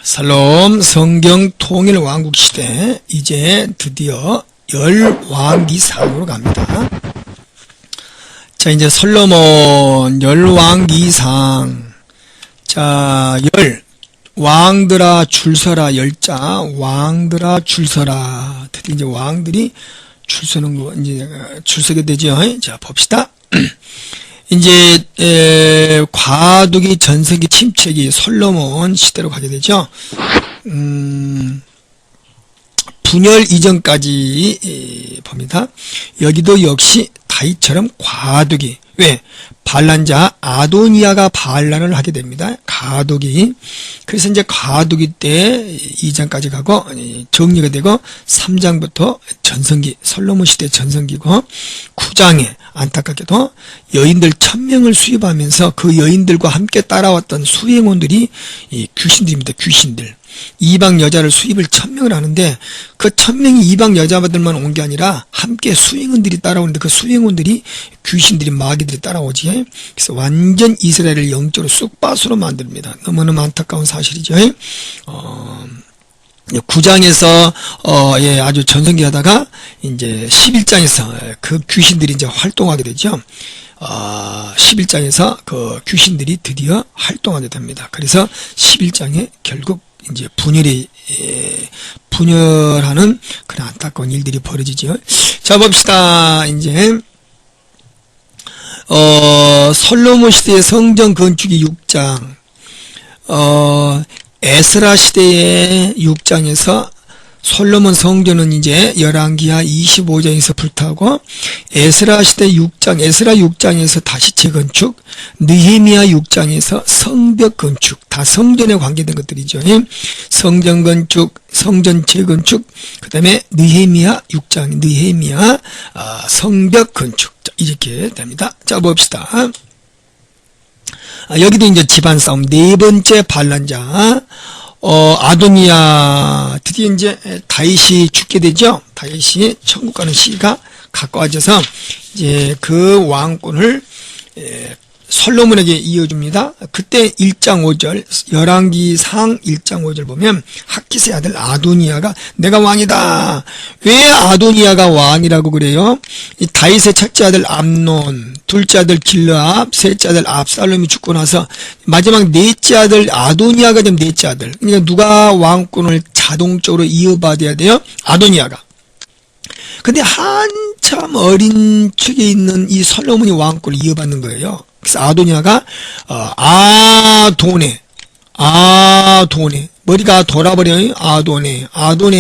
살롬 성경 통일 왕국 시대 이제 드디어 열왕기상으로 갑니다. 자, 이제 솔로몬 열왕기상. 자, 왕들아 줄 서라. 열자 왕들아 줄 서라. 드디어 이제 왕들이 줄 서는 거 이제 줄 서게 되죠. 자, 봅시다. 이제 과두기 전세기 침체기 솔로몬 시대로 가게 되죠. 분열 이전까지 봅니다. 여기도 역시 다윗처럼 과두기. 왜? 반란자 아도니아가 반란을 하게 됩니다. 과두기. 그래서 이제 과두기 때 2장까지 가고 정리가 되고 3장부터 전성기 솔로몬 시대 전성기고 9장에 안타깝게도 여인들 1000명을 수입하면서 그 여인들과 함께 따라왔던 수행원들이 귀신들입니다. 귀신들. 이방 여자를 수입을 1000명을 하는데 그 1000명이 이방 여자들만 온 게 아니라 함께 수행원들이 따라오는데 그 수행원들이 귀신들이 마귀들이 따라오지. 그래서 완전 이스라엘을 영적으로 쑥밭으로 만듭니다. 너무너무 안타까운 사실이죠. 9장에서 아주 전성기 하다가 이제 11장에서 그 귀신들이 이제 활동하게 되죠. 11장에서 그 귀신들이 드디어 활동하게 됩니다. 그래서 11장에 결국 이제 분열하는 그런 안타까운 일들이 벌어지죠. 자, 봅시다. 이제 솔로몬 시대의 성전 건축이 6장, 에스라 시대의 6장에서 솔로몬 성전은 이제 열왕기하 25장에서 불타고, 에스라 시대 6장, 에스라 6장에서 다시 재건축, 느헤미야 6장에서 성벽 건축, 다 성전에 관계된 것들이죠. 성전 건축, 성전 재건축, 그 다음에 느헤미야 6장, 느헤미야 성벽 건축. 이렇게 됩니다. 자, 봅시다. 여기도 이제 집안 싸움, 네 번째 반란자, 아도니아, 드디어 이제 다윗이 죽게 되죠. 다윗이 천국 가는 시기가 가까워져서 이제 그 왕권을 솔로몬에게 이어줍니다. 그때 1장 5절, 열왕기상 1장 5절 보면 학기스의 아들 아도니아가 내가 왕이다. 왜 아도니아가 왕이라고 그래요? 이 다윗의 첫째 아들 암논, 둘째 아들 길르압, 셋째 아들 압살롬이 죽고 나서 마지막 넷째 아들 아도니아가 된 넷째 아들. 그러니까 누가 왕권을 자동적으로 이어받아야 돼요? 아도니아가. 근데 한참 어린 축에 있는 이 솔로몬이 왕권을 이어받는 거예요. 그래서 아도니아가 아도네 머리가 돌아버려요. 아도네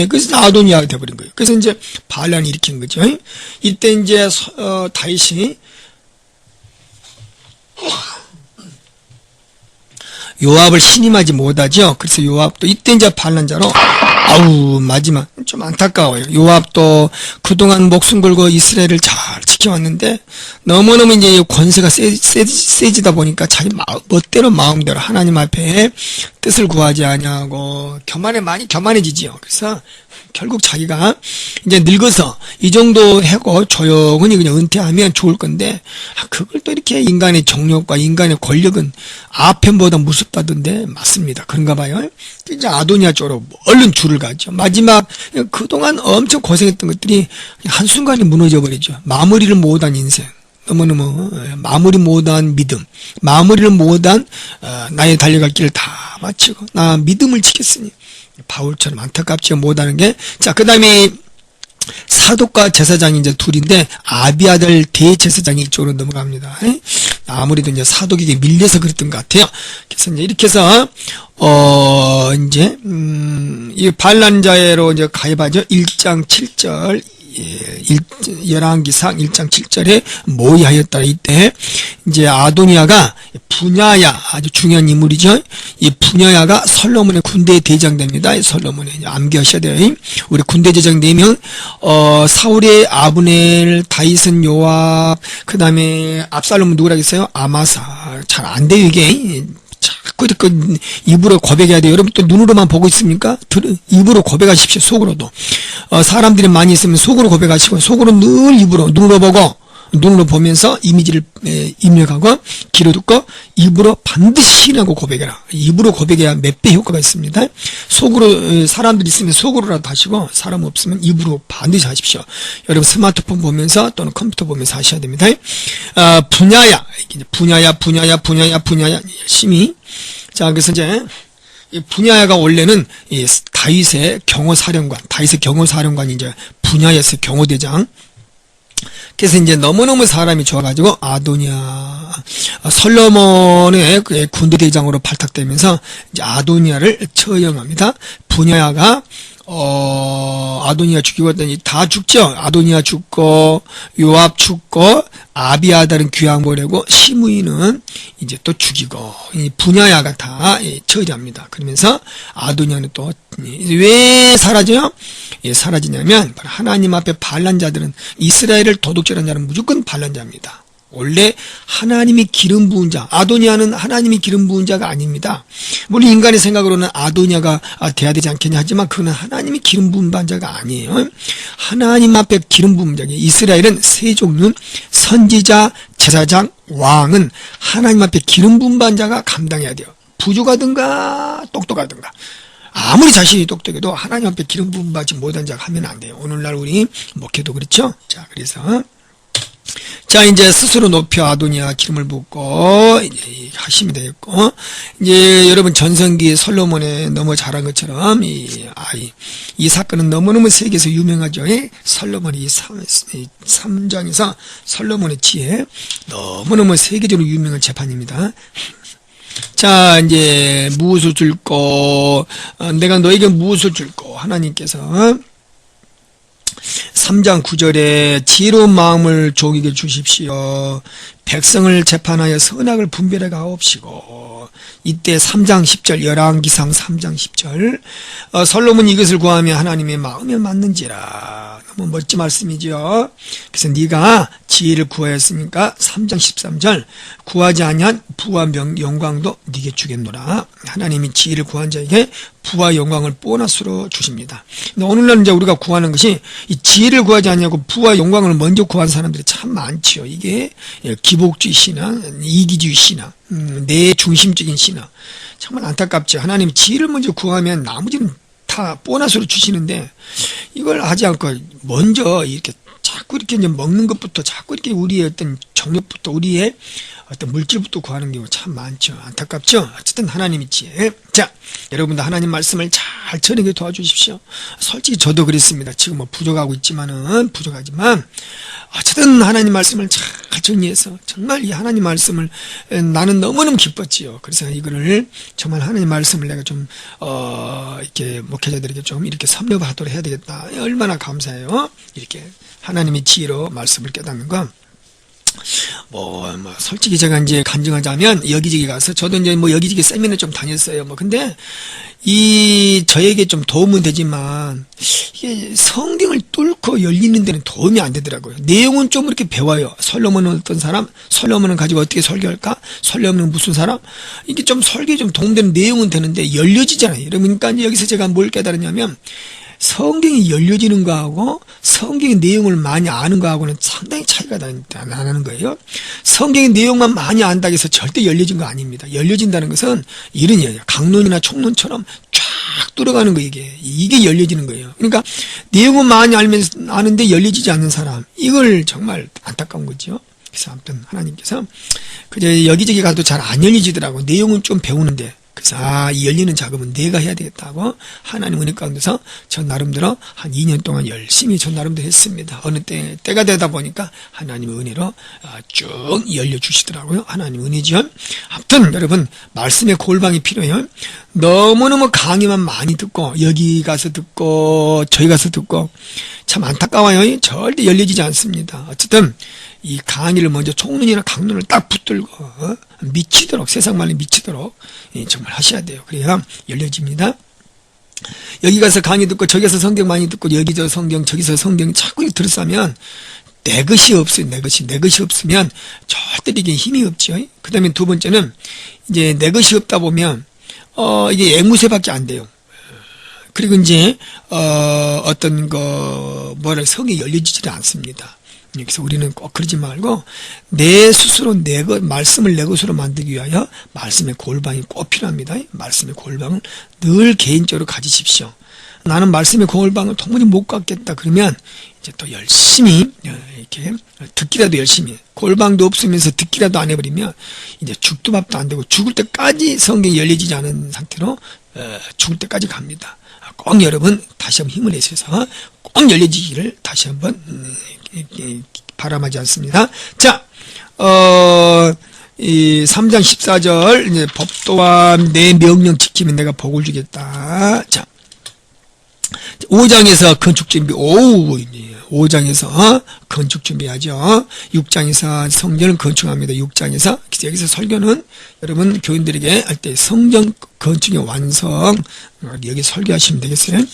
그래서 아도니아가 돼버린 거예요. 그래서 이제 반란을 일으킨 거죠. 이때 이제 다윗이 요압을 신임하지 못하죠. 그래서 요압도 이때 이제 반란자로 마지막 좀 안타까워요. 요압도 그동안 목숨 걸고 이스라엘을 잘 지켜왔는데 너무너무 이제 권세가 세지다 보니까 자기 멋대로 마음대로 하나님 앞에 뜻을 구하지 아니하고 많이 교만해지지요. 그래서 결국 자기가 이제 늙어서 이 정도 하고 조용히 그냥 은퇴하면 좋을 건데 그걸 또 이렇게 인간의 정욕과 인간의 권력은 아편보다 무섭다던데 맞습니다. 그런가 봐요. 이제 아도니아 쪽으로 얼른 줄을 가죠. 마지막 그동안 엄청 고생했던 것들이 한순간에 무너져 버리죠. 마무리를 못한 인생, 너무너무 마무리 못한 믿음, 마무리를 못한 나의 달려갈 길을 다 마치고 나 믿음을 지켰으니 바울처럼 안타깝지 못하는 게. 자, 그 다음에 사독과 제사장이 이제 둘인데 아비아들 대제사장이 이쪽으로 넘어갑니다. 아무래도 이제 사독에게 밀려서 그랬던 것 같아요. 그래서 이제 이렇게 해서 이제 이 반란자로 이제 가입하죠. 1장 7절 열왕기상 1장 7절에 모의하였다. 이때 이제 아도니아가 분야야, 아주 중요한 인물이죠. 이 분야야가 솔로몬의 군대 대장 됩니다. 솔로몬에 암기하셔야 돼요. 우리 군대 대장 4명, 사울의 아브넬, 다윗은 요압, 그 다음에 압살롬은 누구라겠어요? 아마사. 잘 안 돼요, 이게. 자꾸 이렇게 입으로 고백해야 돼요. 여러분 또 눈으로만 보고 있습니까? 입으로 고백하십시오. 속으로도. 사람들이 많이 있으면 속으로 고백하시고, 속으로 늘 입으로, 눈으로 보고, 눈으로 보면서 이미지를 입력하고 귀로 듣고 입으로 반드시 신하고 고백해라. 입으로 고백해야 몇 배 효과가 있습니다. 속으로 사람들이 있으면 속으로라도 하시고 사람 없으면 입으로 반드시 하십시오. 여러분 스마트폰 보면서 또는 컴퓨터 보면서 하셔야 됩니다. 분야야 열심히. 자, 그래서 이제 이 분야야가 원래는 이 다윗의 경호사령관이 이제 분야였어요. 경호대장. 그래서 이제 너무너무 사람이 좋아가지고 아도니아, 솔로몬의 군대 대장으로 발탁되면서 이제 아도니아를 처형합니다. 분야야가 아도니아 죽이고 다 죽죠. 아도니아 죽고 요압 죽고 아비아달은 귀양 보내고 시므이는 이제 또 죽이고 이 분야야가 다 처리합니다. 그러면서 아도니아는 또 왜 사라져요? 사라지냐면 하나님 앞에 반란자들은 이스라엘을 도둑질한 자는 무조건 반란자입니다. 원래 하나님이 기름 부은 자, 아도니아는 하나님이 기름 부은 자가 아닙니다. 물론 인간의 생각으로는 아도니아가 돼야 되지 않겠냐 하지만 그는 하나님이 기름 부은 자가 아니에요. 하나님 앞에 기름 부은 자예요. 이스라엘은 세 종류, 선지자, 제사장, 왕은 하나님 앞에 기름 부은 자가 감당해야 돼요. 부족하든가 똑똑하든가. 아무리 자신이 똑똑해도 하나님 앞에 기름 부음 받지 못한 자가 하면 안 돼요. 오늘날 우리 목회도 그렇죠? 자, 그래서 자, 이제 스스로 높여 아도니아 기름을 붓고 이제 하시면 되겠고, 이제 여러분 전성기 솔로몬에 너무 잘한 것처럼 이 사건은 너무너무 세계에서 유명하죠. 솔로몬이 3장에서 솔로몬의 지혜 너무너무 세계적으로 유명한 재판입니다. 자, 이제 무엇을 줄꼬, 내가 너에게 무엇을 줄꼬, 하나님께서 3장 9절에 지혜로운 마음을 종에게 주십시오. 백성을 재판하여 선악을 분별해 가옵시고. 이때 3장 10절 열왕기상 3장 10절 솔로몬이 이것을 구하며 하나님의 마음에 맞는지라. 너무 멋진 말씀이죠. 그래서 네가 지혜를 구하였으니까 3장 13절 구하지 아니한 부와 영광도 네게 주겠노라. 하나님이 지혜를 구한 자에게 부와 영광을 보너스로 주십니다. 근데 오늘날 이제 우리가 구하는 것이 이 지혜를 구하지 않냐고 부와 영광을 먼저 구한 사람들이 참 많지요. 이게 기복주의 신앙, 이기주의 신앙, 내 중심적인 신앙. 정말 안타깝죠. 하나님이 지혜를 먼저 구하면 나머지는 다 보너스로 주시는데 이걸 하지 않고 먼저 이렇게 자꾸 이렇게 이제 먹는 것부터 자꾸 이렇게 우리의 어떤 정욕부터 우리의 어떤 물질부터 구하는 경우 참 많죠. 안타깝죠. 어쨌든 하나님이 지혜. 자, 여러분도 하나님 말씀을 잘 전하게 도와주십시오. 솔직히 저도 그랬습니다. 지금 뭐 부족하지만 어쨌든 하나님 말씀을 잘 정리해서 정말 이 하나님 말씀을 나는 너무너무 기뻤지요. 그래서 이거를 정말 하나님 말씀을 내가 좀 이렇게 목회자들에게 좀 이렇게 섭렵하도록 해야 되겠다. 얼마나 감사해요. 이렇게 하나님의 지혜로 말씀을 깨닫는 건. 솔직히 제가 이제 간증하자면, 여기저기 가서, 저도 이제 여기저기 세미나 좀 다녔어요. 근데, 저에게 좀 도움은 되지만, 이게 성경을 뚫고 열리는 데는 도움이 안 되더라고요. 내용은 좀 이렇게 배워요. 솔로몬은 어떤 사람? 솔로몬은 가지고 어떻게 설교할까? 솔로몬은 무슨 사람? 이게 좀 설교에 좀 도움되는 내용은 되는데, 열려지잖아요. 그러니까 이제 여기서 제가 뭘 깨달았냐면, 성경이 열려지는 거하고 성경의 내용을 많이 아는 거하고는 상당히 차이가 나는 거예요. 성경의 내용만 많이 안다고 해서 절대 열려진 거 아닙니다. 열려진다는 것은 이런 얘기예요. 강론이나 총론처럼 쫙 뚫어가는 거 이게 열려지는 거예요. 그러니까 내용은 많이 아는데 열려지지 않는 사람, 이걸 정말 안타까운 거죠. 그래서 아무튼 하나님께서 그저 여기저기 가도 잘 안 열리지더라고. 내용은 좀 배우는데. 그래서 이 열리는 작업은 내가 해야 되겠다고 하나님 은혜 가운데서 저 나름대로 한 2년 동안 열심히 저 나름대로 했습니다. 어느 때가 되다 보니까 하나님의 은혜로 쭉 열려주시더라고요. 하나님 은혜죠. 아무튼 여러분 말씀의 골방이 필요해요. 너무너무 강의만 많이 듣고 여기 가서 듣고 저기 가서 듣고 참 안타까워요. 절대 열려지지 않습니다. 어쨌든 이 강의를 먼저 총론이나 강론을 딱 붙들고 미치도록, 세상 말로 미치도록 정말 하셔야 돼요. 그래야 열려집니다. 여기 가서 강의 듣고 저기 가서 성경 많이 듣고 여기서 성경 저기서 성경 자꾸 들었으면 내 것이 없어요. 내 것이 없으면 절대 이게 힘이 없죠. 그 다음에 두 번째는 이제 내 것이 없다 보면 이게 앵무새밖에 안 돼요. 그리고 이제 어떤 성이 열려지지 않습니다. 그래서 우리는 꼭 그러지 말고 내 스스로 말씀을 내 것으로 만들기 위하여 말씀의 골방이 꼭 필요합니다. 말씀의 골방을 늘 개인적으로 가지십시오. 나는 말씀의 골방을 도무지 못 갖겠다 그러면 이제 또 열심히 이렇게 듣기라도 열심히, 골방도 없으면서 듣기라도 안 해버리면 이제 죽도 밥도 안 되고 죽을 때까지 성경이 열려지지 않은 상태로 죽을 때까지 갑니다. 꼭 여러분 다시 한번 힘을 내셔서 꼭 열려지기를 다시 한번 바람하지 않습니다. 자, 이 3장 14절 이제 법 또한 내 명령 지키면 내가 복을 주겠다. 자, 5장에서 건축 준비, 5장에서 건축 준비하죠. 6장에서 성전을 건축합니다. 6장에서 여기서 설교는 여러분 교인들에게 할 때 성전 건축의 완성, 여기 설교하시면 되겠어요.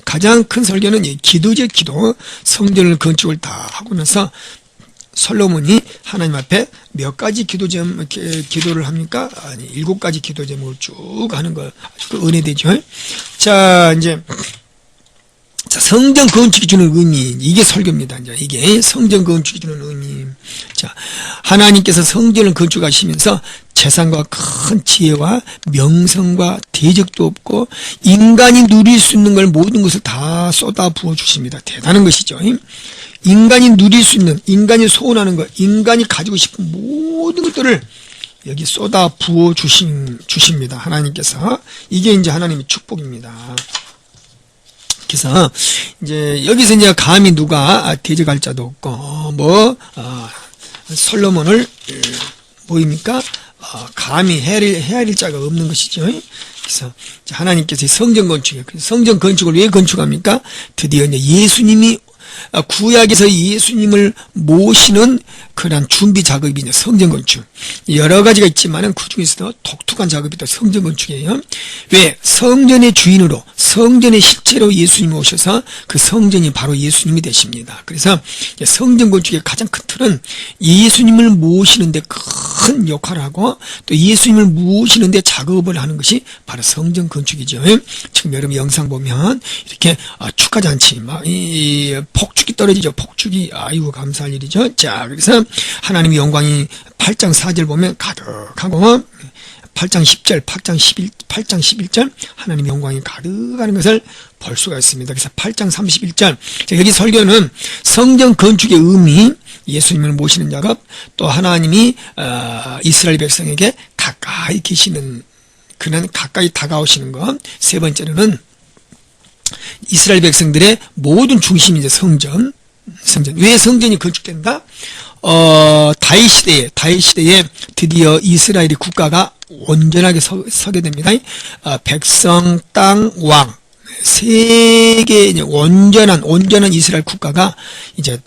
가장 큰 설교는 기도죠. 기도. 성전을 건축을 다 하고 나서 솔로몬이 하나님 앞에 몇 가지 기도를 합니까? 아니, 7가지 기도 제목을 쭉 하는 거 아주 은혜되죠. 자, 이제 성전 건축이 주는 의미, 이게 설교입니다. 이제 이게 성전 건축이 주는 의미. 자, 하나님께서 성전을 건축하시면서 재산과 큰 지혜와 명성과 대적도 없고 인간이 누릴 수 있는 걸 모든 것을 다 쏟아 부어 주십니다. 대단한 것이죠. 인간이 누릴 수 있는, 인간이 소원하는 것, 인간이 가지고 싶은 모든 것들을 여기 쏟아 부어 주십니다. 하나님께서. 이게 이제 하나님의 축복입니다. 그래서 이제 여기서 이제 감히 누가 대적할 자도 없고 솔로몬을 뭐입니까? 감히 헤아릴 자가 없는 것이죠. 그래서 하나님께서 성전 건축을 왜 건축합니까? 드디어 이제 예수님이 구약에서 예수님을 모시는 그런 준비 작업이 이제 성전 건축. 여러 가지가 있지만은 그 중에서도 독특한 작업이 또 성전 건축이에요. 왜? 성전의 주인으로, 성전의 실체로 예수님이 오셔서 그 성전이 바로 예수님이 되십니다. 그래서 성전 건축의 가장 큰 틀은 예수님을 모시는데 큰 역할을 하고 또 예수님을 모시는데 작업을 하는 것이 바로 성전 건축이죠. 지금 여러분 영상 보면 이렇게 축하잔치, 폭죽이 떨어지죠. 폭죽이, 아이고, 감사할 일이죠. 자, 그래서 하나님의 영광이 8장 4절 보면 가득하고, 8장 10절, 8장 11절, 하나님의 영광이 가득하는 것을 볼 수가 있습니다. 그래서 8장 31절, 여기 설교는 성전 건축의 의미, 예수님을 모시는 작업, 또 하나님이 이스라엘 백성에게 가까이 계시는, 그는 가까이 다가오시는 것, 세 번째로는 이스라엘 백성들의 모든 중심이 이제 성전. 왜 성전이 건축된다? 다윗 시대에 드디어 이스라엘의 국가가 온전하게 서게 됩니다. 백성, 땅, 왕. 세 개의 온전한 이스라엘 국가가 이제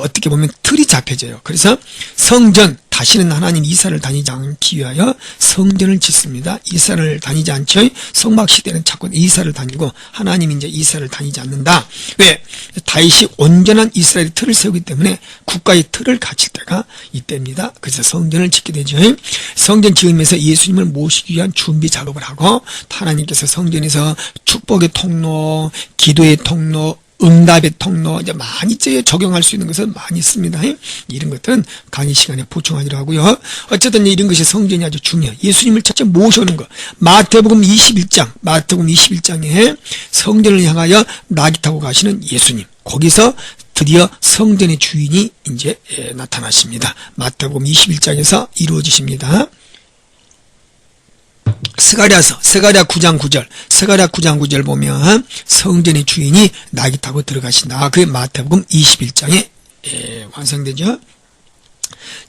어떻게 보면 틀이 잡혀져요. 그래서 성전, 다시는 하나님 이사를 다니지 않기 위하여 성전을 짓습니다. 이사를 다니지 않죠. 성막시대는 자꾸 이사를 다니고 하나님이 이제 이사를 다니지 않는다. 왜? 다윗이 온전한 이스라엘의 틀을 세우기 때문에 국가의 틀을 갖출 때가 이때입니다. 그래서 성전을 짓게 되죠. 성전 지으면서 예수님을 모시기 위한 준비 작업을 하고 하나님께서 성전에서 축복의 통로, 기도의 통로, 응답의 통로, 이제 많이 적용할 수 있는 것은 많이 있습니다. 이런 것들은 강의 시간에 보충하기로 하고요. 어쨌든 이런 것이 성전이 아주 중요해요. 예수님을 첫째 모셔오는 것. 마태복음 21장에 성전을 향하여 나귀 타고 가시는 예수님. 거기서 드디어 성전의 주인이 이제 나타나십니다. 마태복음 21장에서 이루어지십니다. 스가랴 9장 9절 보면 성전의 주인이 나귀 타고 들어가신다. 그게 마태복음 21장에 완성되죠.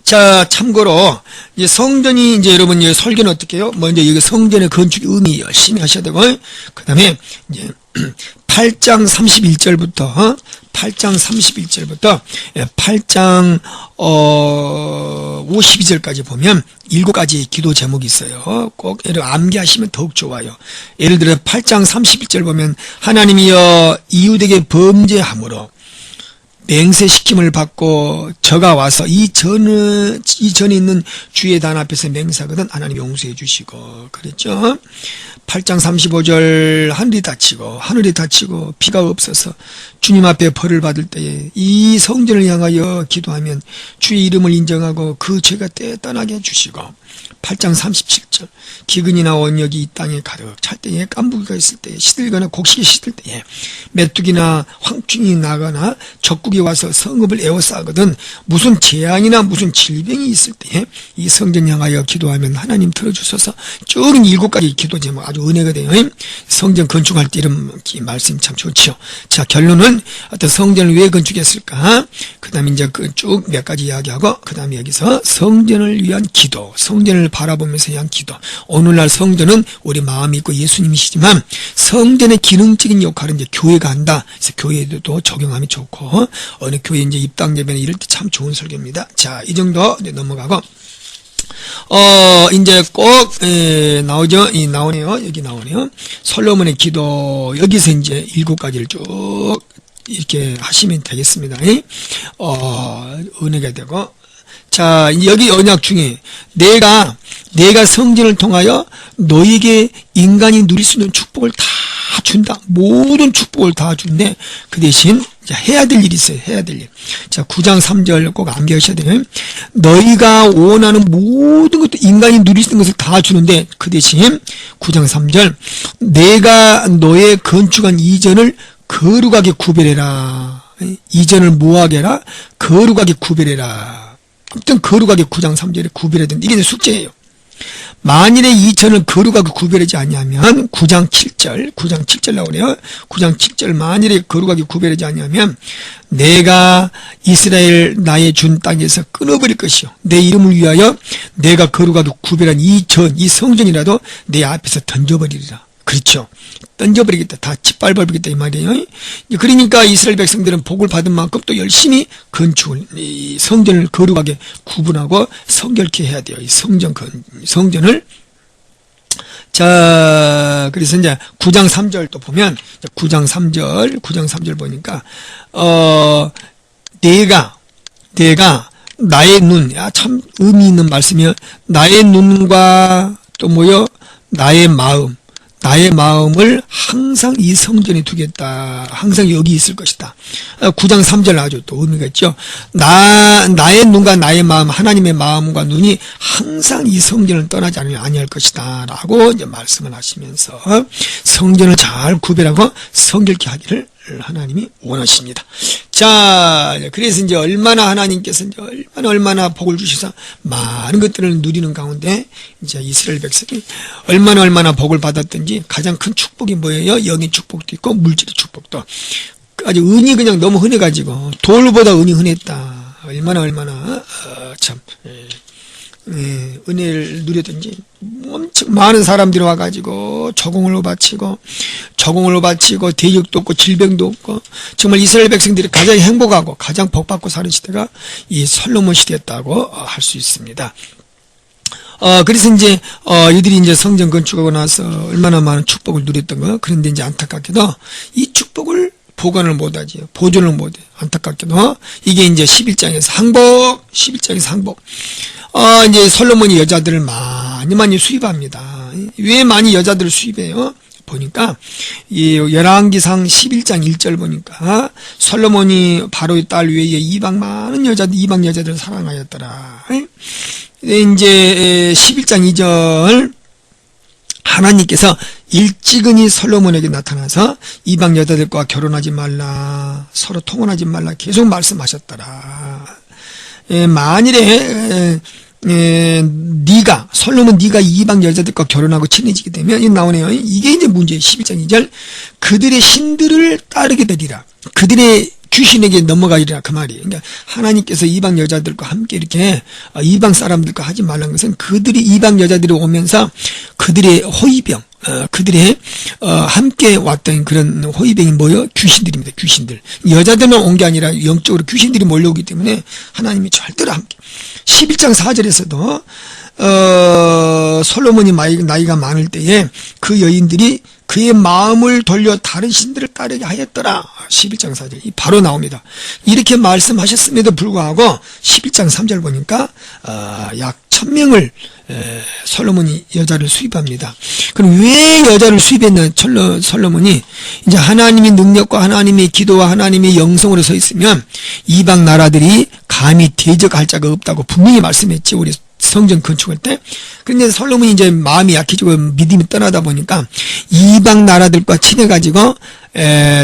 자, 참고로 이제 성전이 이제 여러분 설교는 어떻게 해요? 먼저 여기 성전의 건축 의미 열심히 하셔야 되고, 그다음에 이제 8장 31절부터 8장 52절까지 보면 7가지 기도 제목이 있어요. 꼭 암기하시면 더욱 좋아요. 예를 들어 8장 31절 보면 하나님이여 이웃에게 범죄함으로 맹세시킴을 받고 저가 와서 이전에 있는 주의 단 앞에서 맹세하거든 하나님 용서해 주시고 그랬죠. 8장 35절 하늘이 닫히고 비가 없어서 주님 앞에 벌을 받을 때에 이 성전을 향하여 기도하면 주의 이름을 인정하고 그 죄가 떼떠나게 해주시고 8장 37절 기근이나 원역이 이 땅에 가득 찰 때에 깐부기가 있을 때에 시들거나 곡식이 시들 때에 메뚜기나 황충이 나거나 적국이 와서 성읍을 에워싸거든 무슨 재앙이나 무슨 질병이 있을 때에 이 성전 향하여 기도하면 하나님 들어주셔서 쭉 7가지 기도 제목 아주 은혜가 돼요. 성전 건축할 때 이런 말씀이 참 좋지요. 자, 결론은 어떤 성전을 왜 건축했을까? 그 다음에 이제 쭉 몇 가지 이야기하고 그 다음에 여기서 성전을 위한 기도, 성전을 바라보면서 위한 기도. 오늘날 성전은 우리 마음이 있고 예수님이시지만 성전의 기능적인 역할은 이제 교회가 한다. 그래서 교회에도 적용하면 좋고 어느 교회 이제 입당 예배나 이럴 때 참 좋은 설교입니다. 자, 이 정도 이제 넘어가고 이제 꼭 나오죠. 나오네요. 여기 나오네요. 솔로몬의 기도 여기서 이제 7가지를 쭉 이렇게 하시면 되겠습니다. 은혜가 되고 자, 여기 언약 중에 내가 성전을 통하여 너에게 인간이 누릴 수 있는 축복을 다 준다. 모든 축복을 다 준대. 그 대신 해야 될 일이 있어요. 해야 될 일. 자, 9장 3절 꼭 암기하셔야 돼요. 너희가 원하는 모든 것도 인간이 누릴 수 있는 것을 다 주는데 그 대신 9장 3절 내가 너의 건축한 이전을 거룩하게 구별해라. 이전을 뭐하게 해라? 거룩하게 구별해라. 아무튼 거룩하게 9장 3절에 구별해야 된다. 이게 숙제예요. 만일에 이천을 거룩하게 구별하지 아니하면 9장 7절 나오네요. 9장 7절 만일에 거룩하게 구별하지 아니하면 내가 이스라엘 나의 준 땅에서 끊어버릴 것이요 내 이름을 위하여 내가 거룩하게 구별한 이 성전이라도 내 앞에서 던져버리리라. 그렇죠. 던져버리겠다. 다 짓밟아버리겠다 이 말이에요. 그러니까 이스라엘 백성들은 복을 받은 만큼 또 열심히 건축을 이 성전을 거룩하게 구분하고 성결케 해야 돼요. 이 성전을 자, 그래서 이제 9장 3절 또 보면 9장 3절 보니까 내가 나의 눈, 참 의미 있는 말씀이요. 나의 눈과 또 뭐요? 나의 마음을 항상 이 성전에 두겠다. 항상 여기 있을 것이다. 9장 3절 아주 또 의미가 있죠. 나의 눈과 나의 마음, 하나님의 마음과 눈이 항상 이 성전을 떠나지 아니할 것이다. 라고 이제 말씀을 하시면서 성전을 잘 구별하고 성결케 하기를 하나님이 원하십니다. 자, 그래서 이제 얼마나 하나님께서 이제 얼마나 복을 주셔서 많은 것들을 누리는 가운데 이제 이스라엘 백성이 얼마나 복을 받았든지 가장 큰 축복이 뭐예요? 영의 축복도 있고 물질의 축복도. 아주 은이 그냥 너무 흔해가지고 돌보다 은이 흔했다. 얼마나 참 은혜를 누렸든지 엄청 많은 사람들이 와가지고 저공을 바치고 대적도 없고 질병도 없고 정말 이스라엘 백성들이 가장 행복하고 가장 복받고 사는 시대가 이 솔로몬 시대였다고 할 수 있습니다. 그래서 이제 이들이 이제 성전 건축하고 나서 얼마나 많은 축복을 누렸던 거. 그런데 이제 안타깝게도 이 축복을 보관을 못하지, 보존을 못해. 안타깝게도 이게 이제 11장에서 항복. 이제 솔로몬이 여자들을 많이 수입합니다. 왜 많이 여자들을 수입해요? 보니까 이 열왕기상 11장 1절 보니까 솔로몬이 바로의 딸 외에 이방 여자들을 사랑하였더라. 이제 11장 2절 하나님께서 일찍은히 솔로몬에게 나타나서 이방 여자들과 결혼하지 말라, 서로 통혼하지 말라 계속 말씀하셨더라. 만일에 솔로몬 네가 이방 여자들과 결혼하고 친해지게 되면 이 나오네요. 이게 이제 문제예요. 11장 2절 그들의 신들을 따르게 되리라. 그들의 귀신에게 넘어가리라 그 말이에요. 그러니까 하나님께서 이방 여자들과 함께 이렇게 이방 사람들과 하지 말라는 것은 그들이 이방 여자들이 오면서 그들의 호위병, 그들의 함께 왔던 그런 호위병이 뭐요? 귀신들입니다. 귀신들. 여자들만 온 게 아니라 영적으로 귀신들이 몰려오기 때문에 하나님이 절대로 함께. 11장 4절에서도 솔로몬이 나이가 많을 때에 그 여인들이 그의 마음을 돌려 다른 신들을 따르게 하였더라. 11장 4절 바로 나옵니다. 이렇게 말씀하셨음에도 불구하고 11장 3절 보니까 약 1000명을 솔로몬이 여자를 수입합니다. 그럼 왜 여자를 수입했냐? 솔로몬이 이제 하나님의 능력과 하나님의 기도와 하나님의 영성으로 서 있으면 이방 나라들이 감히 대적할 자가 없다고 분명히 말씀했지, 우리 성전 건축할 때. 그런데 솔로몬이 이제 마음이 약해지고 믿음이 떠나다 보니까 이방 나라들과 친해가지고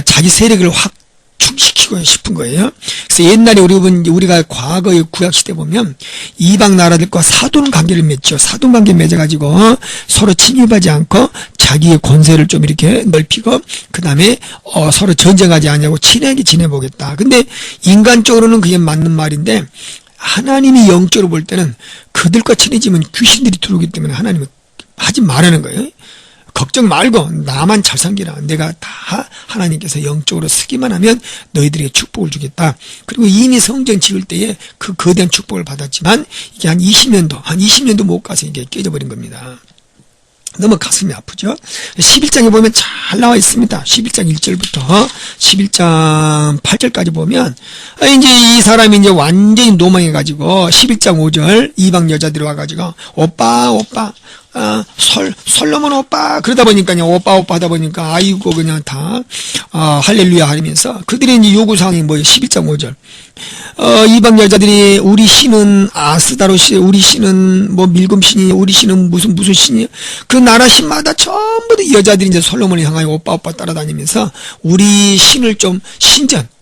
자기 세력을 확충시키고 싶은 거예요. 그래서 옛날에 우리가 과거의 구약시대 보면 이방 나라들과 사돈 관계를 맺죠. 사돈 관계 맺어가지고 서로 침입하지 않고 자기의 권세를 좀 이렇게 넓히고, 그 다음에 서로 전쟁하지 않냐고 친하게 지내보겠다. 근데 인간적으로는 그게 맞는 말인데, 하나님이 영적으로 볼 때는 그들과 친해지면 귀신들이 들어오기 때문에 하나님은 하지 말라는 거예요. 걱정 말고 나만 잘 섬기라. 내가 다 하나님께서 영적으로 쓰기만 하면 너희들에게 축복을 주겠다. 그리고 이미 성전 지을 때에 그 거대한 축복을 받았지만 이게 한 20년도 못 가서 이게 깨져버린 겁니다. 너무 가슴이 아프죠. 11장에 보면 잘 나와 있습니다. 11장 1절부터 11장 8절까지 보면 이제 이 사람이 이제 완전히 노망해가지고 11장 5절 이방 여자들이 와가지고 오빠 솔로몬 오빠 그러다 보니까요, 오빠 하다 보니까 아이고 그냥 다 할렐루야 하면서 그들의 이제 요구사항이 뭐예요? 11장 5절 이방 여자들이 우리 신은 아스다로 신, 우리 신은 뭐 밀금 신이, 우리 신은 무슨 신이에요? 그 나라 신마다 전부 다 여자들이 이제 솔로몬을 향하여 오빠 따라다니면서 우리 신을 좀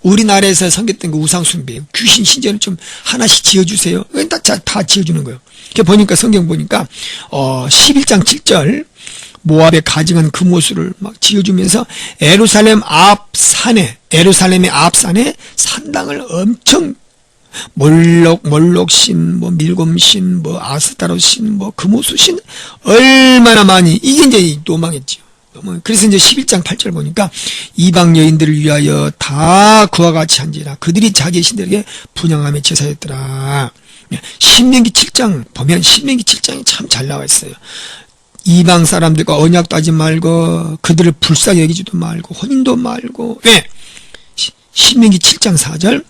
우리나라에서 섬겼던 그 우상숭배, 귀신 신전을 좀 하나씩 지어주세요. 다 지어주는 거예요. 보니까 성경 보니까 11장 7절 모압에 가증한 금오수를 막 지어주면서 예루살렘의 앞산에 산당을 엄청 몰록신, 뭐 밀곰신, 뭐 아스타로신, 뭐 금오수신 얼마나 많이, 이게 이제 도망했죠. 그래서 이제 11장 8절 보니까 이방 여인들을 위하여 다 그와 같이 한지라 그들이 자기 신들에게 분향하며 제사했더라. 신명기 7장 보면 신명기 7장이 참 잘 나와 있어요. 이방 사람들과 언약도 하지 말고 그들을 불쌍히 여기지도 말고 혼인도 말고. 왜? 신명기 7장 4절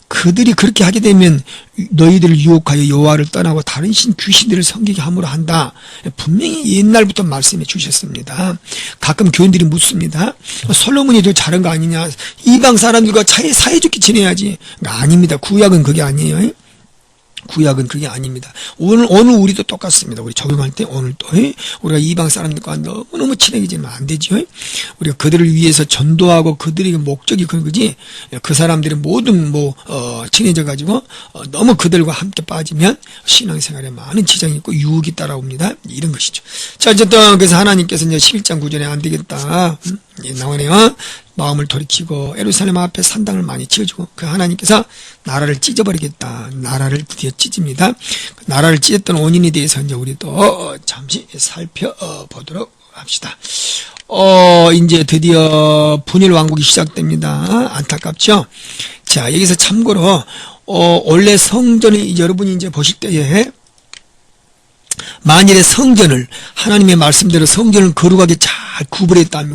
그들이 그렇게 하게 되면 너희들을 유혹하여 여호와를 떠나고 다른 귀신들을 섬기게 함으로 한다. 분명히 옛날부터 말씀해 주셨습니다. 가끔 교인들이 묻습니다. 솔로몬이 더 잘한 거 아니냐? 이방 사람들과 사이좋게 지내야지. 아닙니다. 구약은 그게 아니에요. 구약은 그게 아닙니다. 오늘 우리도 똑같습니다. 우리 적용할 때 오늘도 우리가 이방 사람들과 너무너무 친해지면 안 되죠. 우리가 그들을 위해서 전도하고 그들에게 목적이 그런 거지. 그 사람들이 모든 친해져 가지고 너무 그들과 함께 빠지면 신앙생활에 많은 지장이 있고 유혹이 따라옵니다. 이런 것이죠. 자, 어쨌든 그래서 하나님께서 이제 11장 9절에 안 되겠다. 나오네요. 마음을 돌이키고 예루살렘 앞에 산당을 많이 지어주고 그 하나님께서 나라를 찢어버리겠다. 나라를 드디어 찢습니다. 그 나라를 찢었던 원인에 대해서 이제 우리도 잠시 살펴보도록 합시다. 이제 드디어 분열 왕국이 시작됩니다. 안타깝죠? 자, 여기서 참고로 원래 성전이 여러분이 이제 보실 때에 만일에 성전을 하나님의 말씀대로 성전을 거룩하게 잘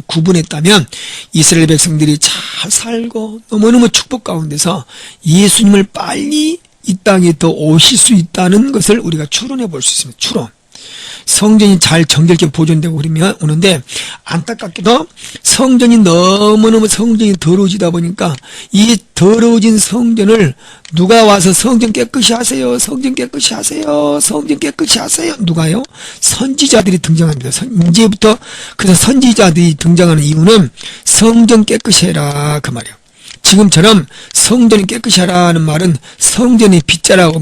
구분했다면 이스라엘 백성들이 잘 살고 너무너무 축복 가운데서 예수님을 빨리 이 땅에 더 오실 수 있다는 것을 우리가 추론해 볼 수 있습니다. 추론. 성전이 잘 정결케 보존되고 그러면 오는데 안타깝게도 성전이 너무너무 더러워지다 보니까 이 더러워진 성전을 누가 와서 성전 깨끗이 하세요. 성전 깨끗이 하세요. 성전 깨끗이 하세요. 누가요? 선지자들이 등장합니다. 이제부터 그래서 선지자들이 등장하는 이유는 성전 깨끗이 해라 그 말이에요. 지금처럼 성전이 깨끗이 하라는 말은 성전의 빗자라고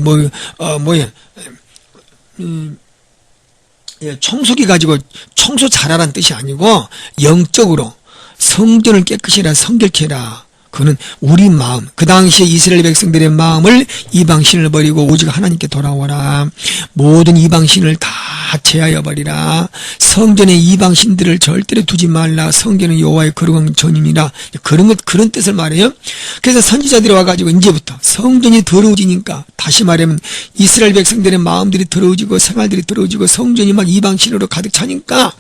청소기 가지고 청소 잘하라는 뜻이 아니고 영적으로 성전을 깨끗이 해라, 성결케 해라. 그거는 우리 마음, 그 당시에 이스라엘 백성들의 마음을 이방신을 버리고 오직 하나님께 돌아오라. 모든 이방신을 다 다 제하여 버리라. 성전에 이방신들을 절대로 두지 말라. 성전은 여호와의 거룩한 전임이라. 그런 뜻을 말해요. 그래서 선지자들이 와가지고 이제부터 성전이 더러워지니까, 다시 말하면 이스라엘 백성들의 마음들이 더러워지고 생활들이 더러워지고 성전이 막 이방신으로 가득 차니까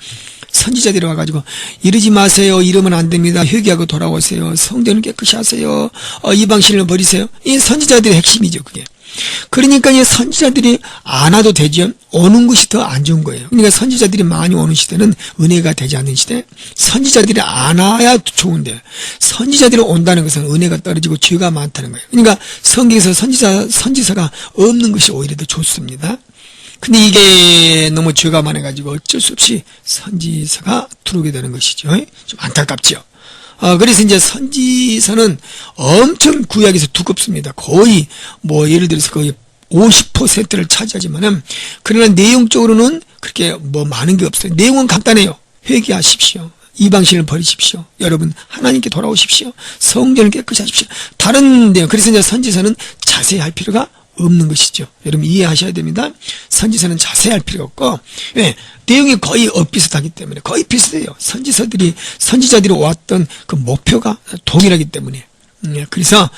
선지자들이 와가지고 이러지 마세요. 이러면 안 됩니다. 회개하고 돌아오세요. 성전을 깨끗이 하세요. 이방신을 버리세요. 이 선지자들의 핵심이죠, 그게. 그러니까 이 선지자들이 안 와도 되죠. 오는 것이 더 안 좋은 거예요. 그러니까 선지자들이 많이 오는 시대는 은혜가 되지 않는 시대. 선지자들이 안 와야 좋은데, 선지자들이 온다는 것은 은혜가 떨어지고 죄가 많다는 거예요. 그러니까 성경에서 선지서가 없는 것이 오히려 더 좋습니다. 근데 이게 너무 죄가 많아가지고 어쩔 수 없이 선지서가 들어오게 되는 것이죠. 좀 안타깝죠. 그래서 이제 선지서는 엄청 구약에서 두껍습니다. 거의 예를 들어서 거의 50%를 차지하지만은, 그러나 내용적으로는 그렇게 많은 게 없어요. 내용은 간단해요. 회개하십시오. 이방신을 버리십시오. 여러분 하나님께 돌아오십시오. 성전을 깨끗이 하십시오. 다른 내용. 그래서 이제 선지서는 자세히 할 필요가 없는 것이죠. 여러분 이해하셔야 됩니다. 선지서는 자세히 할 필요가 없고, 왜? 내용이 거의 비슷하기 때문에, 거의 비슷해요. 선지자들이 왔던 그 목표가 동일하기 때문에. 그래서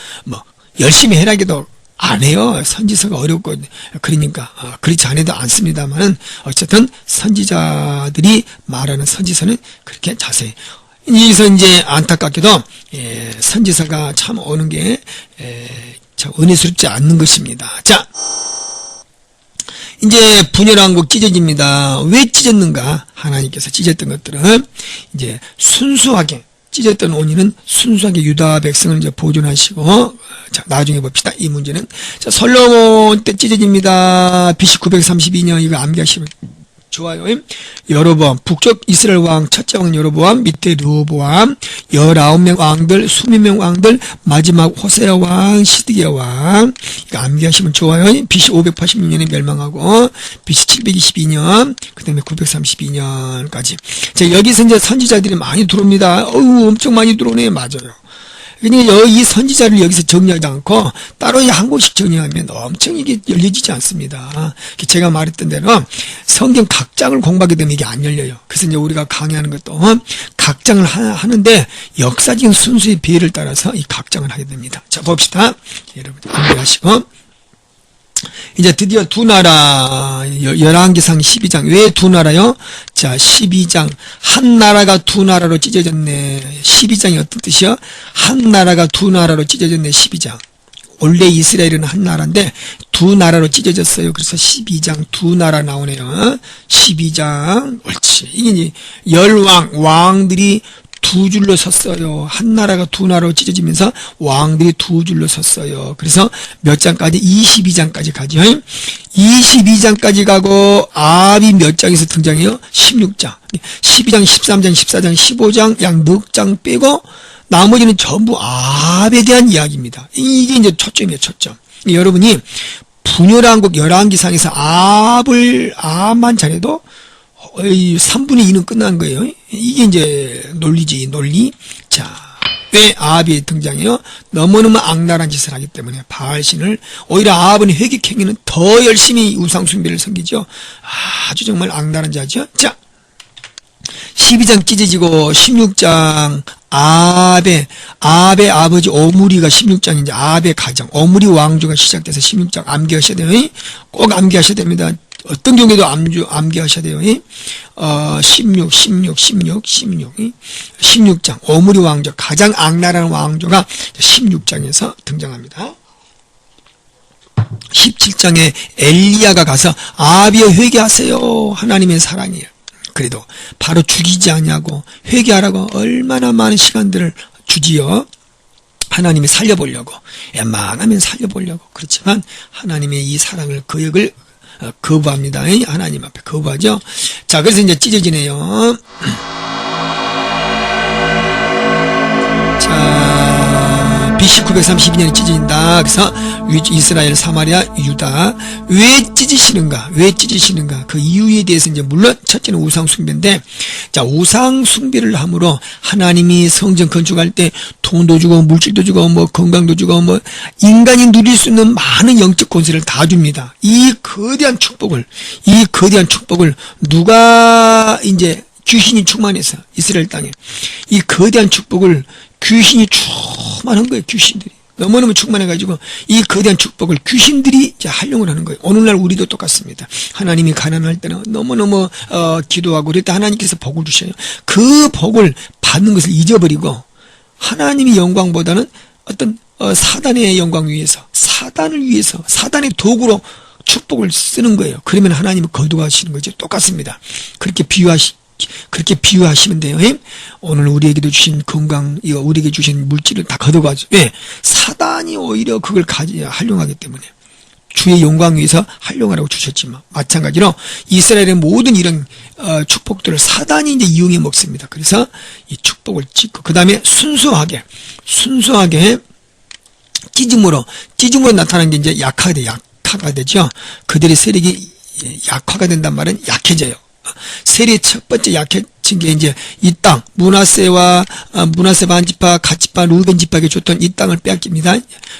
열심히 해라기도 안 해요. 선지서가 어렵고 그러니까 그렇지 않아도 않습니다만은, 어쨌든 선지자들이 말하는 선지서는 그렇게 자세히. 여기서 이제 안타깝게도 선지서가 참 오는 게 참 은혜스럽지 않는 것입니다. 자, 이제 분열왕국 찢어집니다. 왜 찢었는가? 하나님께서 찢었던 것들은 이제 순수하게 찢었던 원인은 순수하게 유다 백성을 이제 보존하시고, 자, 나중에 봅시다. 이 문제는. 자, 솔로몬 때 찢어집니다. BC 932년 이거 암기하시면 좋아요. 여로보암, 북쪽 이스라엘 왕, 첫째 왕 여로보암, 밑에 르호보암, 19명 왕들, 20명 왕들, 마지막 호세아 왕, 시드기야 왕. 이거 암기하시면 좋아요. BC 586년에 멸망하고, BC 722년, 그 다음에 932년까지. 자, 여기서 이제 선지자들이 많이 들어옵니다. 엄청 많이 들어오네. 맞아요. 그러니까 이 선지자를 여기서 정리하지 않고 따로 한 곳씩 정리하면 엄청 이게 열려지지 않습니다. 제가 말했던 대로 성경 각 장을 공부하게 되면 이게 안 열려요. 그래서 이제 우리가 강의하는 것도 각 장을 하는데 역사적인 순수의 비례를 따라서 이 각 장을 하게 됩니다. 자, 봅시다. 여러분 암기하시고. 이제 드디어 두 나라, 열왕기상 12장. 왜 두 나라요? 자, 12장. 한 나라가 두 나라로 찢어졌네. 12장이 어떤 뜻이요? 한 나라가 두 나라로 찢어졌네. 12장. 원래 이스라엘은 한 나라인데 두 나라로 찢어졌어요. 그래서 12장 두 나라 나오네요. 12장. 옳지. 이게 왕들이 두 줄로 섰어요. 한 나라가 두 나라로 찢어지면서 왕들이 두 줄로 섰어요. 그래서 몇 장까지? 22장까지 가죠. 22장까지 가고 아합이 몇 장에서 등장해요? 16장. 12장, 13장, 14장, 15장 약 4장 빼고 나머지는 전부 아합에 대한 이야기입니다. 이게 이제 초점이에요. 초점. 여러분이 분열왕국 열왕기상에서 아합만 잘해도 3분의 2는 끝난 거예요. 이게 이제 논리지, 논리. 자, 왜 아합이 등장해요? 너무너무 악랄한 짓을 하기 때문에 바알신을. 오히려 아합은 회개행위는 더 열심히 우상숭배를 섬기죠. 아주 정말 악랄한 자죠. 자, 12장 찢어지고 16장 아합의 아버지 오므리가 16장인지 아합의 가정 오므리 왕조가 시작돼서 16장 암기하셔야 돼요. 꼭 암기하셔야 됩니다. 어떤 경우에도 암기하셔야 돼요. 16장 오므리 왕조 가장 악랄한 왕조가 16장에서 등장합니다. 17장에 엘리야가 가서 아합이여 회개하세요. 하나님의 사랑이에요. 그래도 바로 죽이지 않냐고 회개하라고 얼마나 많은 시간들을 주지요. 하나님이 살려보려고 웬만하면 살려보려고. 그렇지만 하나님의 이 사랑을 거역을 거부합니다. 하나님 앞에 거부하죠. 자, 그래서 이제 찢어지네요. 자, BC 932년에 찢어진다. 그래서 이스라엘, 사마리아, 유다. 왜 찢으시는가? 왜 찢으시는가? 그 이유에 대해서 이제 물론 첫째는 우상 숭배인데, 자, 우상 숭배를 함으로 하나님이 성전 건축할 때 돈도 주고 물질도 주고 뭐 건강도 주고 뭐 인간이 누릴 수 있는 많은 영적 권세를 다 줍니다. 이 거대한 축복을 누가 이제 귀신이 충만해서 이스라엘 땅에 이 거대한 축복을 귀신이 충만한 거예요. 귀신들이 너무너무 충만해가지고 이 거대한 축복을 귀신들이 이제 활용을 하는 거예요. 오늘날 우리도 똑같습니다. 하나님이 가난할 때는 너무너무 기도하고 그럴 때 하나님께서 복을 주셔요. 그 복을 받는 것을 잊어버리고 하나님의 영광보다는 어떤 사단의 영광 위해서 사단을 위해서 사단의 도구로 축복을 쓰는 거예요. 그러면 하나님은 거두하시는 거죠. 똑같습니다. 그렇게 비유하시면 돼요. 오늘 우리에게도 주신 건강, 우리에게 주신 물질을 다 걷어가죠. 왜? 사단이 오히려 그걸 활용하기 때문에. 주의 영광 위해서 활용하라고 주셨지만, 마찬가지로 이스라엘의 모든 이런 축복들을 사단이 이제 이용해 먹습니다. 그래서 이 축복을 찍고, 그 다음에 순수하게 찢음으로 나타나는 게 이제 약화가 되죠. 그들의 세력이 약화가 된단 말은 약해져요. 세력의 첫 번째 약해진 게 이제 이 땅, 므낫세 반지파, 갓지파, 루벤 지파에게 줬던 이 땅을 빼앗깁니다.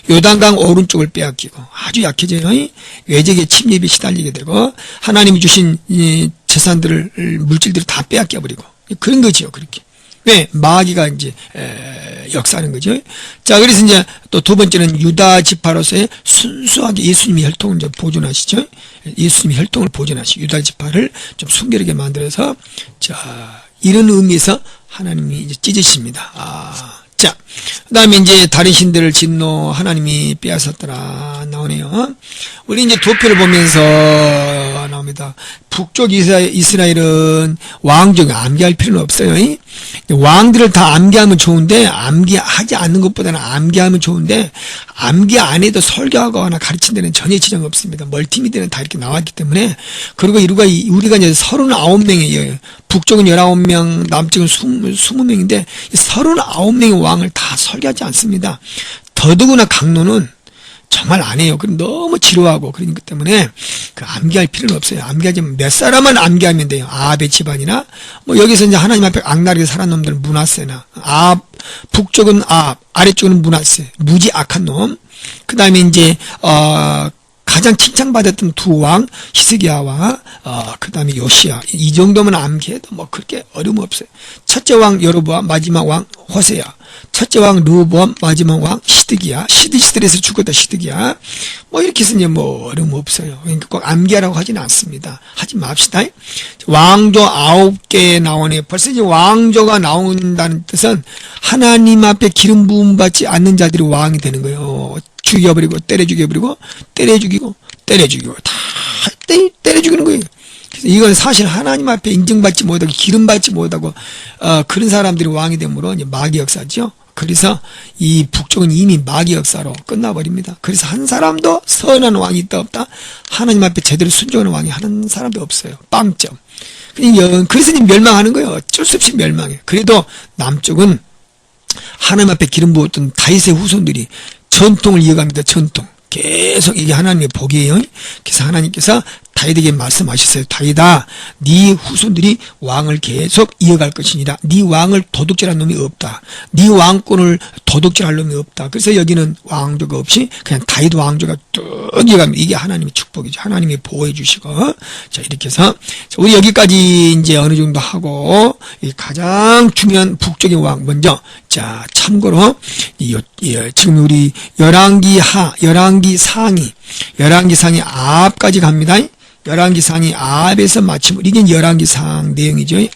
요단강 오른쪽을 빼앗기고 아주 약해져요. 외적의 침입에 시달리게 되고 하나님이 주신 이 재산들을 물질들을 다 빼앗겨 버리고 그런 거지요. 그렇게. 왜? 마귀가 이제 역사하는 거죠. 자, 그래서 이제 또 두 번째는 유다 지파로서의 순수하게 예수님의 혈통을 이제 보존하시죠. 예수님의 혈통을 보존하시고 유다 지파를 좀 순결하게 만들어서 자, 이런 의미에서 하나님이 이제 찢으십니다. 자, 그 다음에 이제 다른 신들을 진노 하나님이 빼앗았더라 나오네요. 우리 이제 도표를 보면서 나옵니다. 북쪽 이스라엘은 왕족을 암기할 필요는 없어요. 왕들을 다 암기하면 좋은데 암기하지 않는 것보다는 암기하면 좋은데 암기 안 해도 설교하거나 가르친 데는 전혀 지장 없습니다. 멀티미디어는 다 이렇게 나왔기 때문에. 그리고 우리가 이제 39명이에요. 북쪽은 19명, 남쪽은 20명인데 39명의 왕을 다 설교하지 않습니다. 더더구나 강론은 정말 안 해요. 그럼 너무 지루하고 그러기 때문에 그 암기할 필요는 없어요. 암기하지만 몇 사람만 암기하면 돼요. 아합의 집안이나 뭐 여기서 이제 하나님 앞에 악랄하게 살은 놈들은 므낫세나 북쪽은 아합, 아래쪽은 므낫세, 무지 악한 놈. 그 다음에 이제 가장 칭찬받았던 두 왕 히스기야와 그 다음에 요시야 이 정도면 암기해도 뭐 그렇게 어려움 없어요. 첫째 왕 여로보암, 마지막 왕 호세야. 첫째 왕 르호보암, 마지막 왕 시드기야. 시드에서 죽었다 시드기야. 뭐 이렇게 해서 이제 뭐 어려움 없어요. 그러니까 꼭 암기하라고 하지는 않습니다. 하지 맙시다. 왕조 9개 나오네. 벌써 이제 왕조가 나온다는 뜻은 하나님 앞에 기름 부음 받지 않는 자들이 왕이 되는 거예요. 죽여버리고 때려 죽이고 다 때려 죽이는 거예요. 그래서 이건 사실 하나님 앞에 인정받지 못하고 기름 받지 못하고 그런 사람들이 왕이 되므로 이제 마귀 역사죠. 그래서 이 북쪽은 이미 마귀 역사로 끝나버립니다. 그래서 한 사람도 선한 왕이 있다 없다 하나님 앞에 제대로 순종하는 왕이 한 사람도 없어요. 빵점. 그래서 멸망하는 거예요. 어쩔 수 없이 멸망해. 그래도 남쪽은 하나님 앞에 기름 부었던 다윗의 후손들이 전통을 이어갑니다. 전통. 계속 이게 하나님의 복이에요. 그래서 하나님께서 다윗에게 말씀하셨어요. 다윗아, 네 후손들이 왕을 계속 이어갈 것이니라. 네 왕을 도둑질할 놈이 없다. 네 왕권을 도둑질할 놈이 없다. 그래서 여기는 왕조가 없이 그냥 다윗 왕조가 쭉 이어갑니다. 이게 하나님의 축복이죠. 하나님이 보호해 주시고. 자, 이렇게 해서 우리 여기까지 이제 어느 정도 하고 가장 중요한 북쪽의 왕 먼저. 자, 참고로 지금 우리 열왕기 상이 아합까지 갑니다. 열왕기 상이 아합에서 마치고 이게 열왕기 상 내용이죠. 요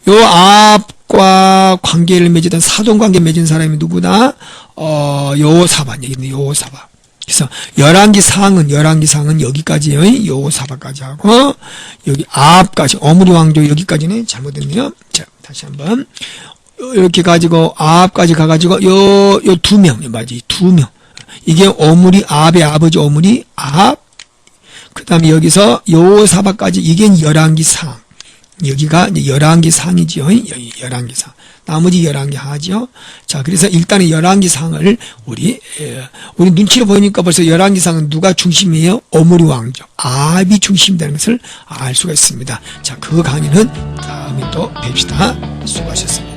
아합과 관계를 맺었던 사돈 관계 맺은 사람이 누구다? 여호사밧 얘기인데 여호사밧. 그래서 열왕기 상은 여기까지요. 여호사밧까지 하고 여기 아합까지 어므리 왕조 여기까지는 잘못됐네요. 자, 다시 한번 이렇게 가지고 아합까지 가가지고 요 2명 맞지? 2명. 이게 아합의 아버지 아합. 그 다음에 여기서 여호사밧까지 이게 열왕기 상. 여기가 이제 11개 상이지요. 여기 11개 상. 나머지 11개 하죠. 자, 그래서 일단은 11개 상을 우리 눈치로 보니까 벌써 11개 상은 누가 중심이에요? 오므리 왕조. 압이 중심이라는 것을 알 수가 있습니다. 자, 그 강의는 다음에 또 뵙시다. 수고하셨습니다.